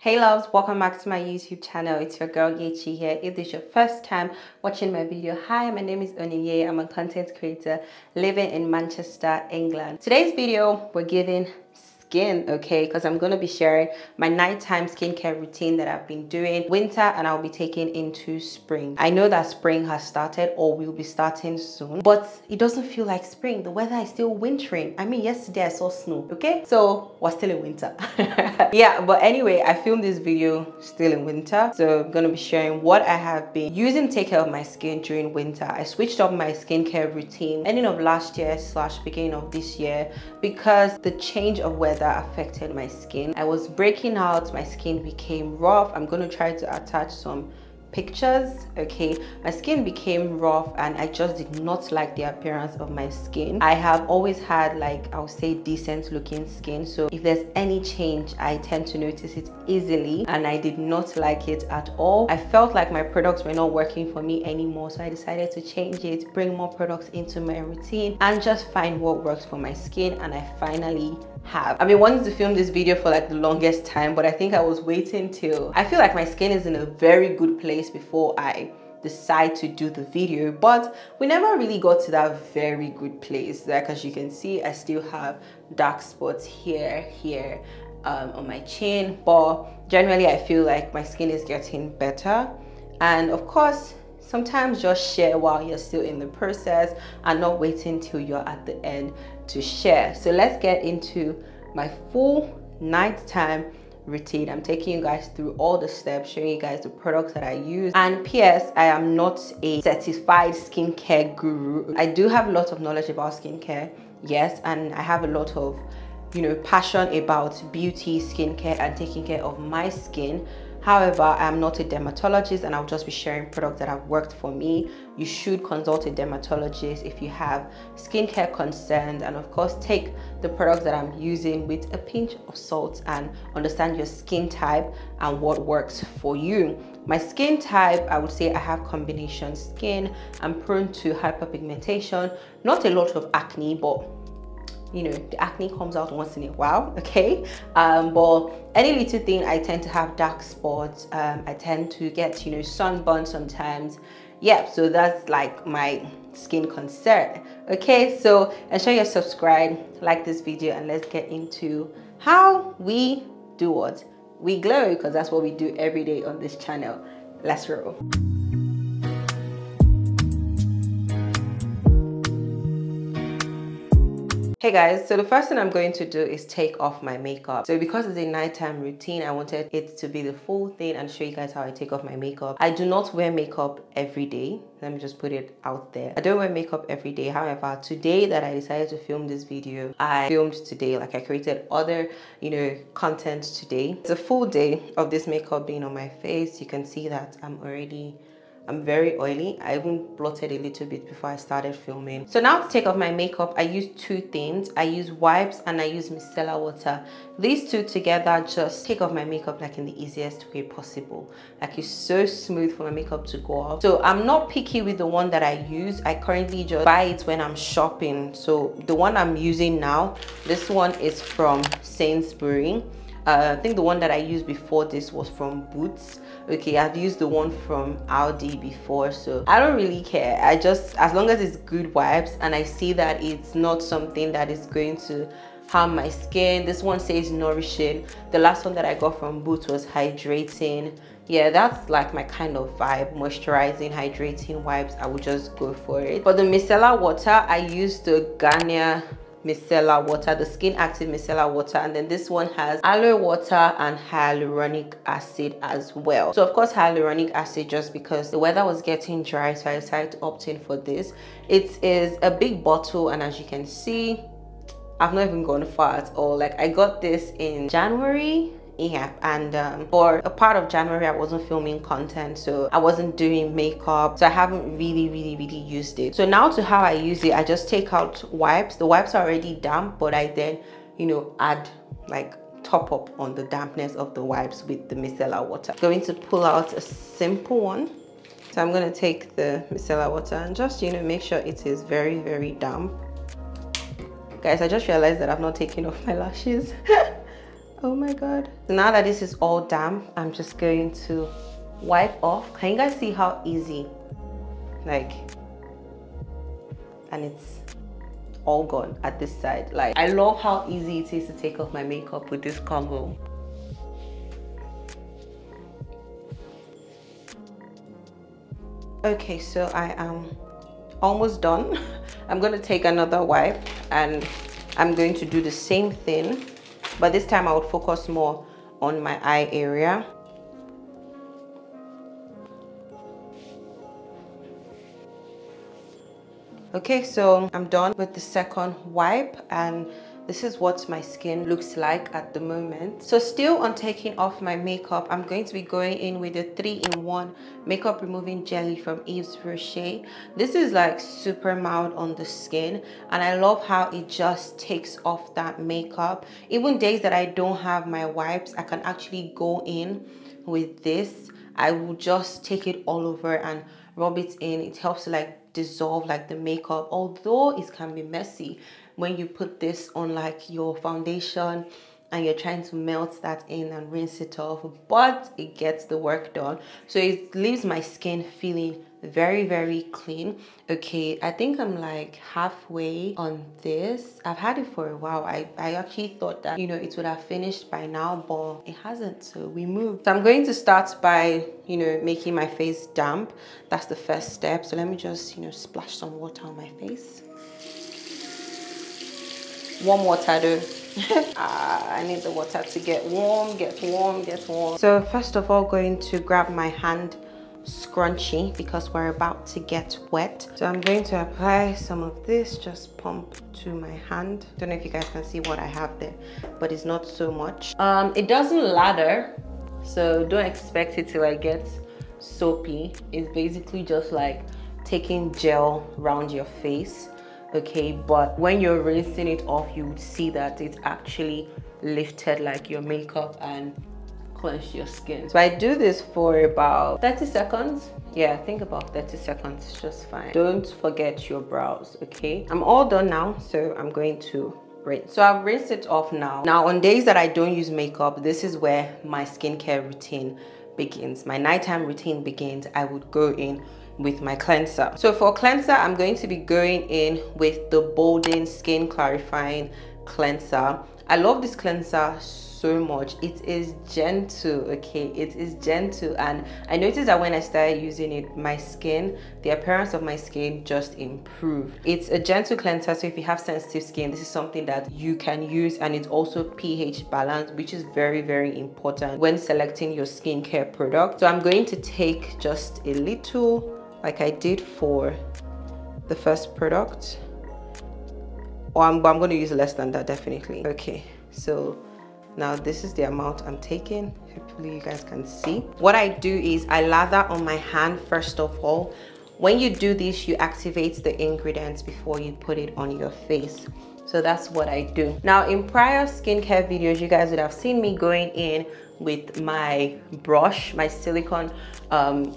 Hey loves, welcome back to my YouTube channel. It's your girl Yechi here. If this is your first time watching my video, hi, my name is Onyinye. I'm a content creator living in Manchester, England. Today's video, we're giving skin, okay, because I'm going to be sharing my nighttime skincare routine that I've been doing winter and I'll be taking into spring. I know that spring has started or will be starting soon, but it doesn't feel like spring. The weather is still wintering. I mean, yesterday I saw snow, okay, so we're still in winter. Yeah, but anyway, I filmed this video still in winter, so I'm going to be sharing what I have been using to take care of my skin during winter. I switched up my skincare routine ending of last year / beginning of this year because the change of weather affected my skin. I was breaking out, my skin became rough. I'm going to try to attach some pictures, okay. My skin became rough and I just did not like the appearance of my skin. I have always had, like, I would say, decent looking skin, so if there's any change I tend to notice it easily, and I did not like it at all. I felt like my products were not working for me anymore, so I decided to change it, bring more products into my routine and just find what works for my skin, and I finally have. I've been wanting to film this video for like the longest time, but I think I was waiting till I feel like my skin is in a very good place before I decide to do the video, but we never really got to that very good place. Like, as you can see, I still have dark spots here on my chin, but generally I feel like my skin is getting better. And of course, sometimes just share while you're still in the process and not waiting till you're at the end to share. So let's get into my full nighttime routine. I'm taking you guys through all the steps, showing you guys the products that I use. And PS, I am not a certified skincare guru. I do have a lot of knowledge about skincare, yes, and I have a lot of, you know, passion about beauty, skincare, and taking care of my skin. However, I'm not a dermatologist and I'll just be sharing products that have worked for me. You should consult a dermatologist if you have skincare concerns, and of course take the products that I'm using with a pinch of salt and understand your skin type and what works for you. My skin type, I would say I have combination skin. I'm prone to hyperpigmentation, not a lot of acne, but you know, the acne comes out once in a while, okay? But any little thing, I tend to have dark spots. I tend to get, you know, sunburn sometimes. Yeah, so that's like my skin concern, okay? So ensure you're subscribed, like this video, and let's get into how we do what? We glow, because that's what we do every day on this channel. Let's roll. Hey guys, so the first thing I'm going to do is take off my makeup. So because it's a nighttime routine, I wanted it to be the full thing and show you guys how I take off my makeup. I do not wear makeup every day. Let me just put it out there. I don't wear makeup every day. However, today that I decided to film this video, I filmed today. Like, I created other, you know, content today. It's a full day of this makeup being on my face. You can see that I'm very oily. I even blotted a little bit before I started filming. So now to take off my makeup, I use two things. I use wipes and I use micellar water. These two together just take off my makeup like in the easiest way possible. Like, it's so smooth for my makeup to go off. So I'm not picky with the one that I use. I currently just buy it when I'm shopping. So the one I'm using now, this one is from Sainsbury's. I think the one that I used before this was from Boots. Okay, I've used the one from Aldi before, so I don't really care. I just, as long as it's good wipes and I see that it's not something that is going to harm my skin. This one says nourishing. The last one that I got from Boots was hydrating. Yeah, that's like my kind of vibe. Moisturizing, hydrating wipes, I would just go for it. For the micellar water, I use the Garnier micellar water, the skin active micellar water, and then this one has aloe water and hyaluronic acid as well. So of course hyaluronic acid, just because the weather was getting dry, so I decided to opt in for this. It is a big bottle, and as you can see, I've not even gone far at all. Like, I got this in January. Yeah, and for a part of January I wasn't filming content, so I wasn't doing makeup, so I haven't really used it. So now to how I use it, I just take out wipes. The wipes are already damp, but I then, you know, add, like, top up on the dampness of the wipes with the micellar water. I'm going to pull out a simple one. So I'm going to take the micellar water and just, you know, make sure it is very damp. Guys, I just realized that I've not taken off my lashes. Oh my god. So now that this is all damp, I'm just going to wipe off. Can you guys see how easy? Like, and it's all gone at this side. Like, I love how easy it is to take off my makeup with this combo. Okay, so I am almost done. I'm going to take another wipe and I'm going to do the same thing, but this time I would focus more on my eye area. Okay, so I'm done with the second wipe and this is what my skin looks like at the moment. So still on taking off my makeup, I'm going to be going in with a 3-in-1 makeup removing jelly from Yves Rocher. This is like super mild on the skin and I love how it just takes off that makeup. Even days that I don't have my wipes, I can actually go in with this. I will just take it all over and rub it in. It helps to like dissolve like the makeup, although it can be messy when you put this on like your foundation and you're trying to melt that in and rinse it off, but it gets the work done. So it leaves my skin feeling very, very clean. Okay, I think I'm like halfway on this. I've had it for a while. I actually thought that, you know, it would have finished by now, but it hasn't, so we moved. So I'm going to start by, you know, making my face damp. That's the first step. So let me just, you know, splash some water on my face. Warm water though. I need the water to get warm, get warm, get warm. So first of all, going to grab my hand scrunchie because we're about to get wet. So I'm going to apply some of this, just pump to my hand. Don't know if you guys can see what I have there, but it's not so much. It doesn't lather, so don't expect it to like get soapy. It's basically just like taking gel around your face. Okay, but when you're rinsing it off, you would see that it's actually lifted like your makeup and cleansed your skin. So I do this for about 30 seconds. Yeah, I think about 30 seconds is just fine. Don't forget your brows, okay? I'm all done now, so I'm going to rinse. So I've rinsed it off now. Now on days that I don't use makeup, this is where my skincare routine begins. My nighttime routine begins. I would go in with my cleanser. So for cleanser, I'm going to be going in with the Bolden Skin Clarifying Cleanser. I love this cleanser so much. It is gentle, okay? It is gentle, and I noticed that when I started using it, my skin, the appearance of my skin just improved. It's a gentle cleanser, so if you have sensitive skin, this is something that you can use, and it's also pH balanced, which is very, very important when selecting your skincare product. So I'm going to take just a little, like I did for the first product, or I'm going to use less than that, definitely. Okay, so now this is the amount I'm taking. Hopefully you guys can see. What I do is I lather on my hand first of all. When you do this, you activate the ingredients before you put it on your face. So that's what I do. Now in prior skincare videos, you guys would have seen me going in with my brush, my silicone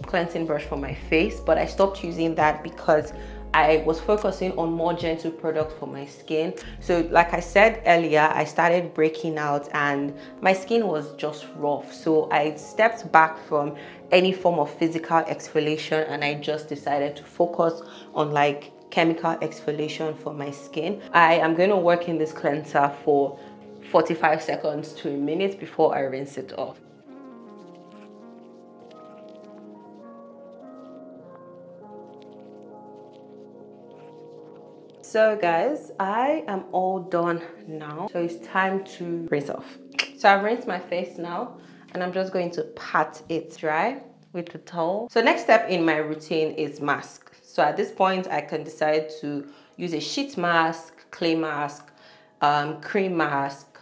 cleansing brush for my face, but I stopped using that because I was focusing on more gentle products for my skin. So like I said earlier, I started breaking out and my skin was just rough. So I stepped back from any form of physical exfoliation and I just decided to focus on like chemical exfoliation for my skin. I am going to work in this cleanser for 45 seconds to a minute before I rinse it off. So guys, I am all done now. So it's time to rinse off. So I've rinsed my face now and I'm just going to pat it dry with the towel. So next step in my routine is mask. So at this point, I can decide to use a sheet mask, clay mask, cream mask,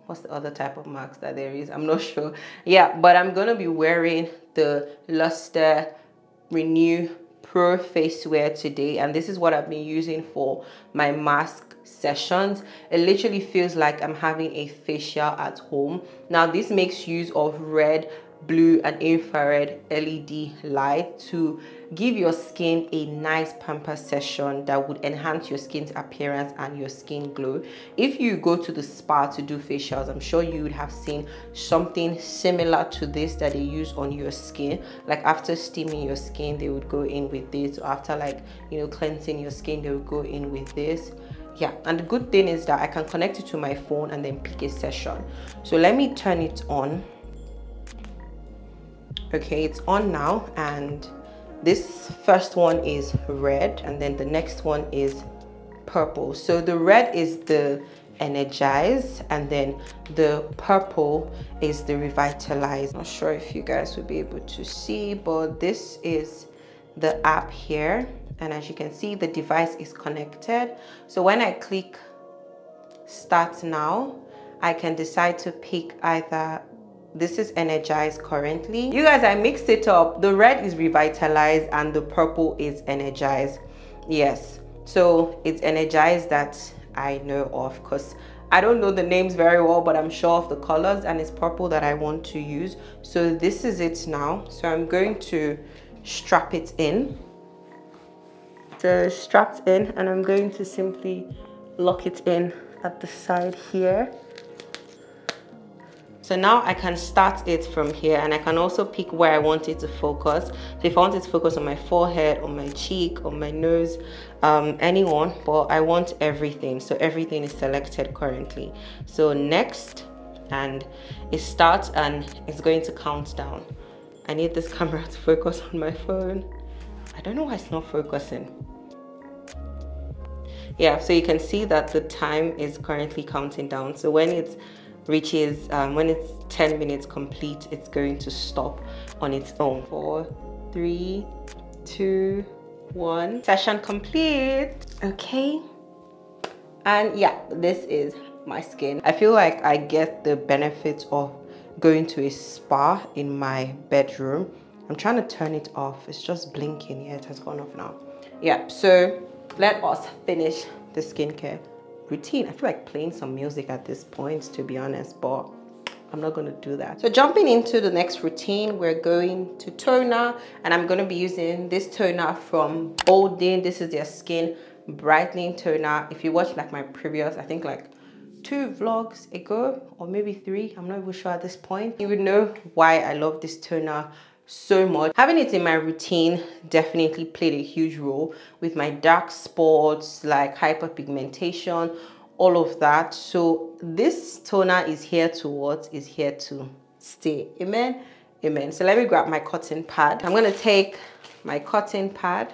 what's the other type of mask that there is? I'm not sure. Yeah, but I'm gonna be wearing the Luster Renew Pro face wear today, and this is what I've been using for my mask sessions. It literally feels like I'm having a facial at home. Now this makes use of red blue and infrared LED light to give your skin a nice pamper session that would enhance your skin's appearance and your skin glow. If you go to the spa to do facials, I'm sure you would have seen something similar to this that they use on your skin. Like after steaming your skin, they would go in with this, or after, like, you know, cleansing your skin, they would go in with this. Yeah, and the good thing is that I can connect it to my phone and then pick a session. So let me turn it on. Okay, it's on now, and this first one is red and then the next one is purple. So the red is the energize and then the purple is the revitalize. Not sure if you guys will be able to see, but this is the app here, and as you can see, the device is connected. So when I click start now, I can decide to pick either, this is energized currently. You guys, I mixed it up. The red is revitalized and the purple is energized. Yes, so it's energized that I know of, because I don't know the names very well, but I'm sure of the colors, and it's purple that I want to use. So this is it now. So I'm going to strap it in. So strapped in, and I'm going to simply lock it in at the side here. So now I can start it from here, and I can also pick where I want it to focus. So if I want it to focus on my forehead, on my cheek, on my nose, anyone, but I want everything. So everything is selected currently. So next, and it starts and it's going to count down. I need this camera to focus on my phone. I don't know why it's not focusing. Yeah, so you can see that the time is currently counting down. So when it reaches, when it's 10 minutes complete, it's going to stop on its own. 4, 3, 2, 1. Session complete. Okay. And yeah, this is my skin. I feel like I get the benefit of going to a spa in my bedroom. I'm trying to turn it off. It's just blinking. Yeah, it has gone off now. Yeah, so let us finish the skincare routine. I feel like playing some music at this point, to be honest, but I'm not going to do that. So jumping into the next routine, we're going to toner, and I'm going to be using this toner from Bolden. This is their skin brightening toner. If you watch like my previous, I think like 2 vlogs ago, or maybe 3, I'm not even sure at this point, you would know why I love this toner so much. Having it in my routine definitely played a huge role with my dark spots, like hyperpigmentation, all of that. So this toner is here to what? Is here to stay. Amen. Amen. So let me grab my cotton pad. I'm going to take my cotton pad.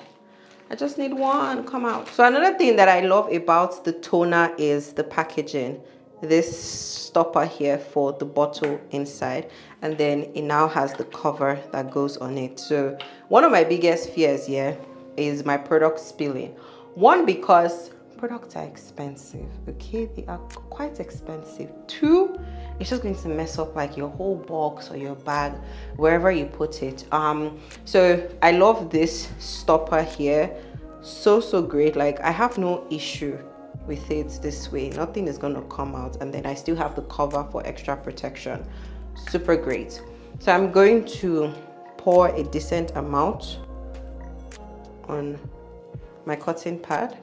I just need one. Come out. So another thing that I love about the toner is the packaging. This stopper here for the bottle inside, and then it now has the cover that goes on it. So one of my biggest fears here is my product spilling. One, because products are expensive. Okay, they are quite expensive. 2, it's just going to mess up like your whole box or your bag, wherever you put it. So I love this stopper here. So great. Like, I have no issue with it this way. Nothing is going to come out, and then I still have the cover for extra protection. Super great. So I'm going to pour a decent amount on my cotton pad.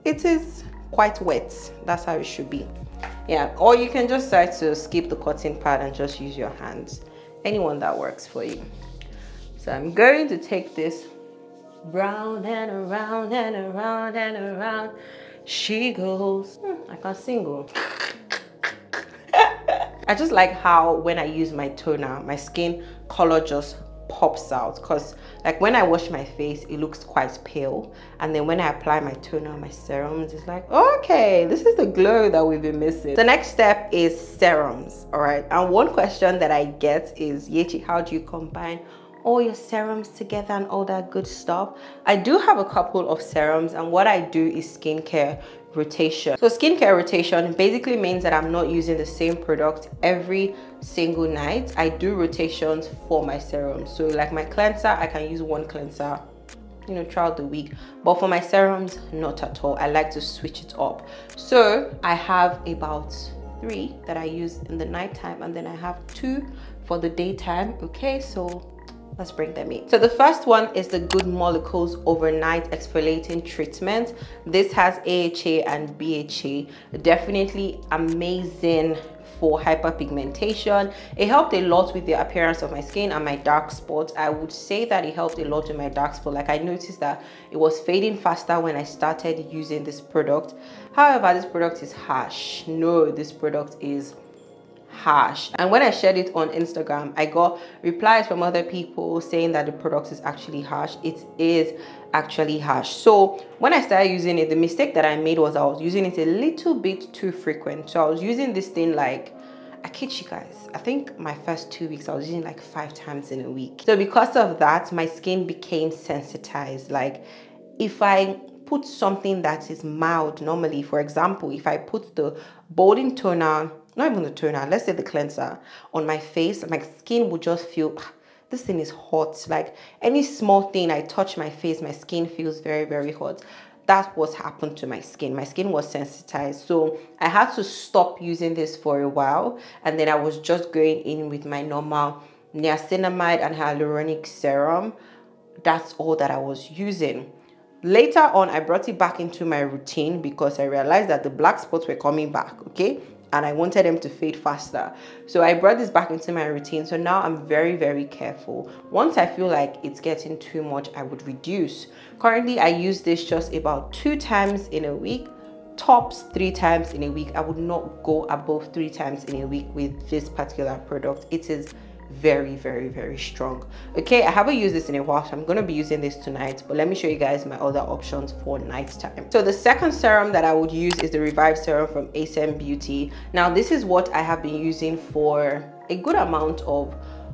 It is quite wet. That's how it should be. Yeah, or you can just decide to skip the cotton pad and just use your hands. Anyone that works for you. So I'm going to take this round and around and around and around she goes. I can't sing. I just like how when I use my toner, my skin color just pops out, because like when I wash my face, it looks quite pale, and then when I apply my toner, my serums, it's like, okay, this is the glow that we've been missing. The next step is serums. All right, and one question that I get is, Yechi, how do you combine all your serums together and all that good stuff? I do have a couple of serums, and what I do is skincare rotation. So skincare rotation basically means that I'm not using the same product every single night. I do rotations for my serums. So like my cleanser, I can use one cleanser, you know, throughout the week, but for my serums, not at all. I like to switch it up. So I have about 3 that I use in the nighttime, and then I have 2 for the daytime. Okay, so let's bring them in. So the first one is the Good Molecules Overnight Exfoliating Treatment. This has AHA and BHA. Definitely amazing for hyperpigmentation. It helped a lot with the appearance of my skin and my dark spots. I would say that it helped a lot with my dark spot. Like, I noticed that it was fading faster when I started using this product. However, this product is harsh. No, this product is harsh. And when I shared it on Instagram, I got replies from other people saying that the product is actually harsh. It is actually harsh. So when I started using it, the mistake that I made was I was using it a little bit too frequent. So I was using this thing, like, I kid you guys, I think my first 2 weeks I was using like 5 times in a week. So because of that, my skin became sensitized. Like, if I put something that is mild normally, for example, if I put the Bolding toner, not even the toner, let's say the cleanser, on my face, my skin would just feel, this thing is hot. Like, any small thing I touch my face, my skin feels very, very hot. That's what happened to my skin. My skin was sensitized. So I had to stop using this for a while. And then I was just going in with my normal niacinamide and hyaluronic serum. That's all that I was using. Later on, I brought it back into my routine because I realized that the black spots were coming back, okay? And I wanted them to fade faster. So I brought this back into my routine. So now I'm very, very careful. Once I feel like it's getting too much, I would reduce. Currently, I use this just about 2 times in a week, tops 3 times in a week. I would not go above 3 times in a week with this particular product. It is very, very, very strong. Okay, I haven't used this in a while, so I'm going to be using this tonight, but let me show you guys my other options for nighttime. So the second serum that I would use is the Revive Serum from ASM Beauty. Now, this is what I have been using for a good amount of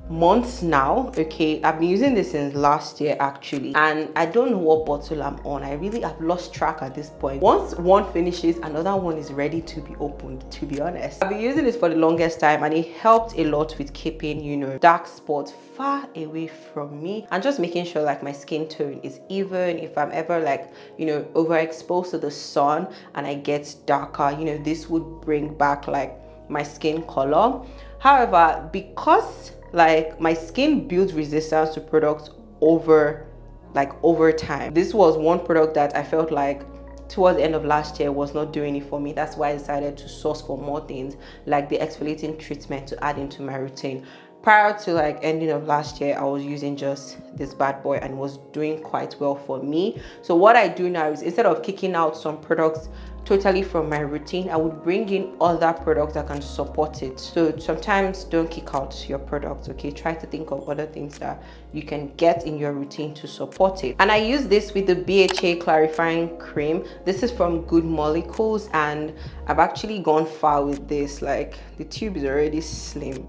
months now. Okay, I've been using this since last year actually, and I don't know what bottle I'm on. I really have lost track at this point. Once one finishes, another one is ready to be opened, to be honest. I've been using this for the longest time, and it helped a lot with keeping, you know, dark spots far away from me and just making sure like my skin tone is even. If I'm ever like, you know, overexposed to the sun and I get darker, you know, this would bring back like my skin color. However, because like my skin builds resistance to products over time, this was one product that I felt like towards the end of last year was not doing it for me. That's why I decided to source for more things like the exfoliating treatment to add into my routine. Prior to like ending of last year, I was using just this bad boy and was doing quite well for me. So what I do now is, instead of kicking out some products totally from my routine, I would bring in other products that can support it. So sometimes don't kick out your products, okay? Try to think of other things that you can get in your routine to support it. And I use this with the BHA clarifying cream. This is from Good Molecules, and I've actually gone far with this. Like, the tube is already slim.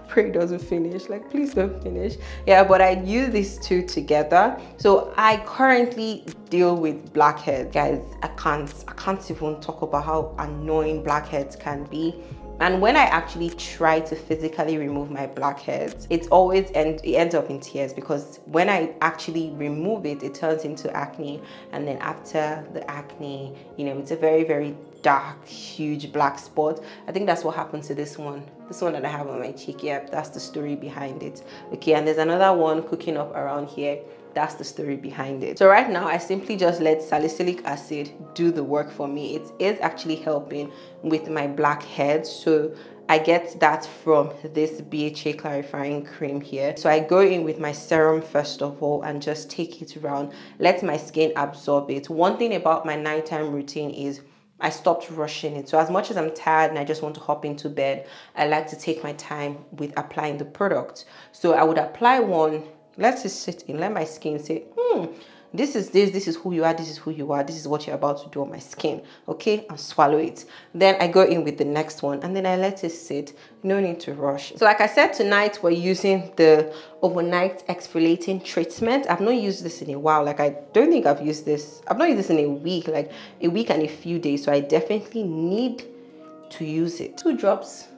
Pray it doesn't finish, like, please don't finish. Yeah, but I use these two together. So I currently deal with blackheads, guys. I can't even talk about how annoying blackheads can be. And when I actually try to physically remove my blackheads, it ends up in tears, because when I actually remove it, it turns into acne. And then after the acne, you know, it's a very, very dark, huge black spot. I think that's what happened to this one that I have on my cheek. Yep, that's the story behind it. Okay, and there's another one cooking up around here. That's the story behind it. So right now, I simply just let salicylic acid do the work for me. It is actually helping with my blackheads. So I get that from this BHA clarifying cream here. So I go in with my serum first of all and just take it around, let my skin absorb it. One thing about my nighttime routine is I stopped rushing it. So as much as I'm tired and I just want to hop into bed, I like to take my time with applying the product. So I would apply one, let it sit in, let my skin say, this is who you are, this is who you are, this is what you're about to do on my skin, okay, and swallow it. Then I go in with the next one and then I let it sit. No need to rush. So like I said, tonight we're using the overnight exfoliating treatment. I've not used this in a while. Like, I don't think I've not used this in a week, like a week and a few days. So I definitely need to use it. 2 drops,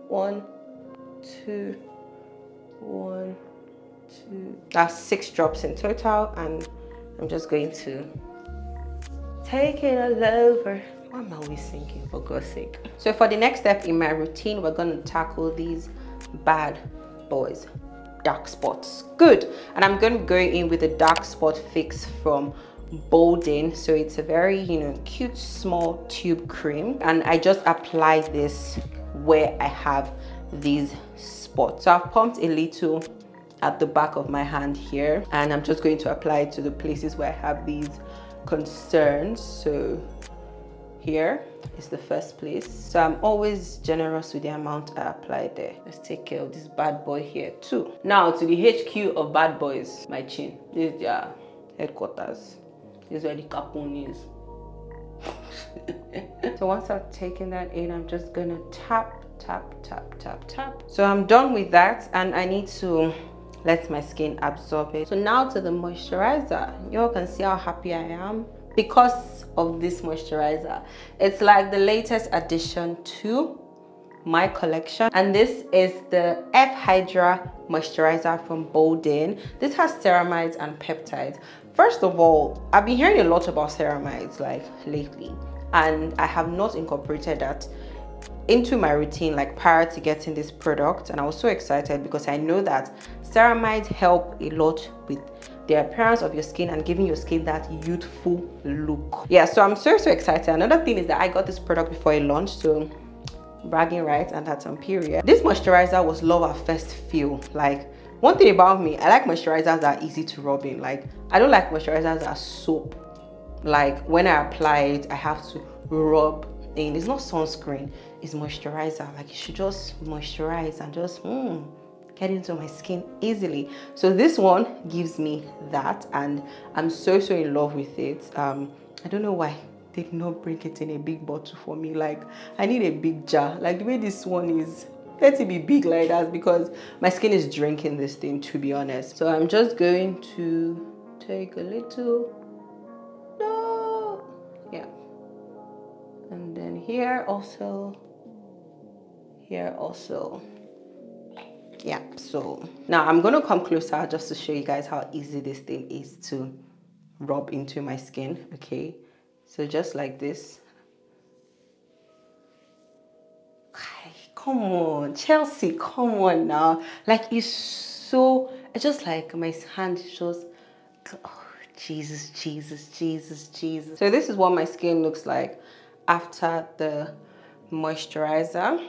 1, 2, 1, 2. That's 6 drops in total, and I'm just going to take it all over. Why am I always singing, for God's sake? So for the next step in my routine, we're going to tackle these Bad Boys dark spots. Good. And I'm going to go in with a dark spot fix from Bolden. So it's a very, you know, cute small tube cream, and I just apply this where I have these spots. So I've pumped a little at the back of my hand here, and I'm just going to apply it to the places where I have these concerns. So here is the first place. So I'm always generous with the amount I apply there. Let's take care of this bad boy here too. Now to the HQ of Bad Boys, my chin. This is their headquarters. This is where the capone is. So once I've taken that in, I'm just gonna tap, tap, tap, tap, tap. So I'm done with that, and I need to let my skin absorb it. So now to the moisturizer. You all can see how happy I am because of this moisturizer. It's like the latest addition to my collection, and this is the F Hydra moisturizer from Bolden. This has ceramides and peptides. First of all, I've been hearing a lot about ceramides like lately, and I have not incorporated that into my routine like prior to getting this product, and I was so excited because I know that ceramides help a lot with the appearance of your skin and giving your skin that youthful look. Yeah, so I'm so excited. Another thing is that I got this product before it launched, so bragging rights, and that's on period. This moisturizer was love at first feel. Like, one thing about me, I like moisturizers that are easy to rub in. Like, I don't like moisturizers that are soap. Like, when I apply it, I have to rub in. It's not sunscreen, it's moisturizer. Like, you should just moisturize and just get into my skin easily. So this one gives me that, and I'm so in love with it. I don't know why they did not bring it in a big bottle for me. Like, I need a big jar. Like the way this one is, let it be big like that, because my skin is drinking this thing, to be honest. So I'm just going to take a little, yeah, and then here also, yeah. So now I'm gonna come closer just to show you guys how easy this thing is to rub into my skin. Okay, so just like this. Come on, Chelsea, come on now. Like, it's just like my hand is just, oh, Jesus. So this is what my skin looks like after the moisturizer.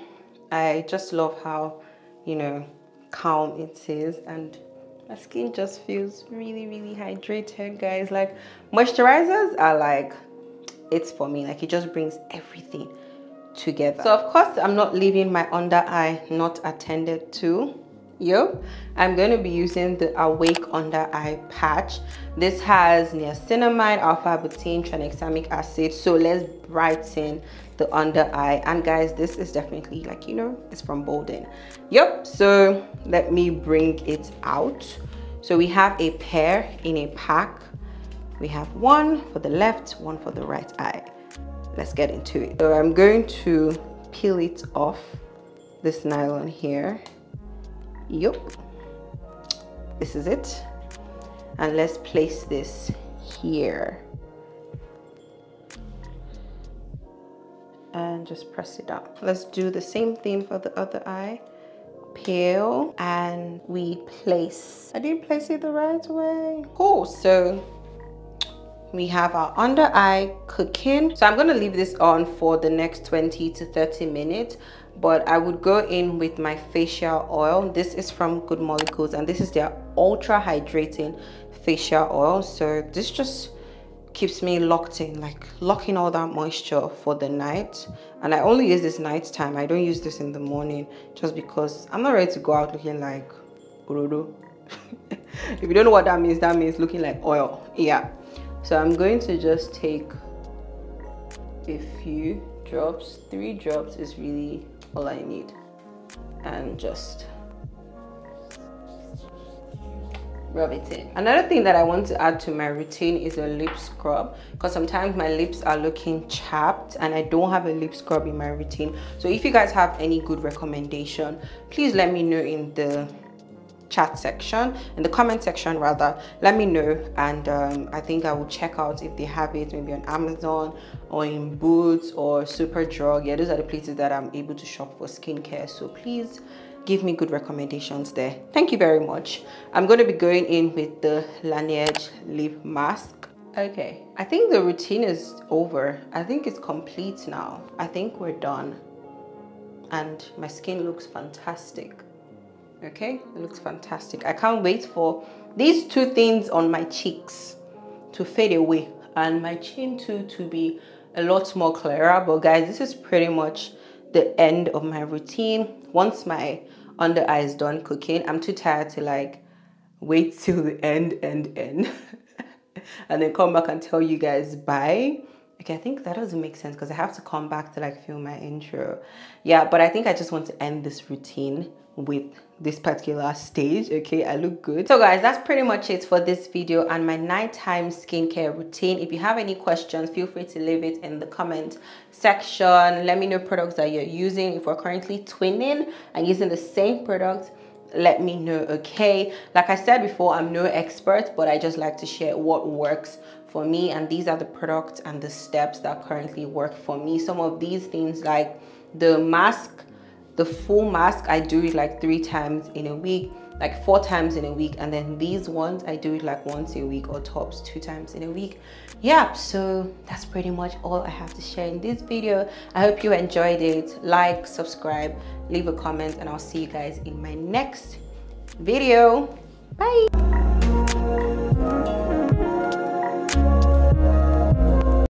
I just love how, you know, calm it is, and my skin just feels really hydrated, guys. Like, moisturizers are like, it's for me. Like, it just brings everything together. So of course I'm not leaving my under eye not attended to. I'm going to be using the Awake Under Eye Patch. This has niacinamide, alpha-butene, tranexamic acid. So let's brighten the under eye. And guys, this is definitely, like, you know, it's from Bolden. So let me bring it out. So we have a pair in a pack. We have one for the left, one for the right eye. Let's get into it. So I'm going to peel it off this nylon here. This is it. And let's place this here. And just press it down. Let's do the same thing for the other eye. Peel and we place. I didn't place it the right way. Cool. So we have our under eye cooking. So I'm going to leave this on for the next 20 to 30 minutes, but I would go in with my facial oil. This is from Good Molecules, and this is their ultra hydrating facial oil. So this just keeps me locked in, like locking all that moisture for the night. And I only use this nighttime. I don't use this in the morning, just because I'm not ready to go out looking like Orodo. If you don't know what that means looking like oil. Yeah. So I'm going to just take a few drops. 3 drops is really all I need. And just rub it in. Another thing that I want to add to my routine is a lip scrub, because sometimes my lips are looking chapped and I don't have a lip scrub in my routine. So if you guys have any good recommendation, please let me know in the chat section, in the comment section rather. Let me know, and I think I will check out if they have it maybe on Amazon or in Boots or Superdrug. Yeah, those are the places that I'm able to shop for skincare. So please give me good recommendations there. Thank you very much. I'm going to be going in with the Laneige lip mask. Okay, I think the routine is over. I think it's complete now. I think we're done. And my skin looks fantastic. Okay, it looks fantastic. I can't wait for these two things on my cheeks to fade away and my chin too to be a lot more clearer. But guys, this is pretty much the end of my routine. Once my under eye is done cooking, I'm too tired to like wait till the end and then come back and tell you guys bye. Okay, I think that doesn't make sense because I have to come back to like film my intro. Yeah, but I think I just want to end this routine with this particular stage. Okay, I look good. So guys, that's pretty much it for this video and my nighttime skincare routine. If you have any questions, feel free to leave it in the comment section. Let me know products that you're using. If we're currently twinning and using the same product, let me know. Okay, like I said before, I'm no expert, but I just like to share what works for me, and these are the products and the steps that currently work for me. Some of these things like the mask, the full mask, I do it like 3 times in a week, like 4 times in a week, and then these ones I do it like once a week or tops 2 times in a week. Yeah, so that's pretty much all I have to share in this video. I hope you enjoyed it. Like, subscribe, leave a comment, and I'll see you guys in my next video. Bye.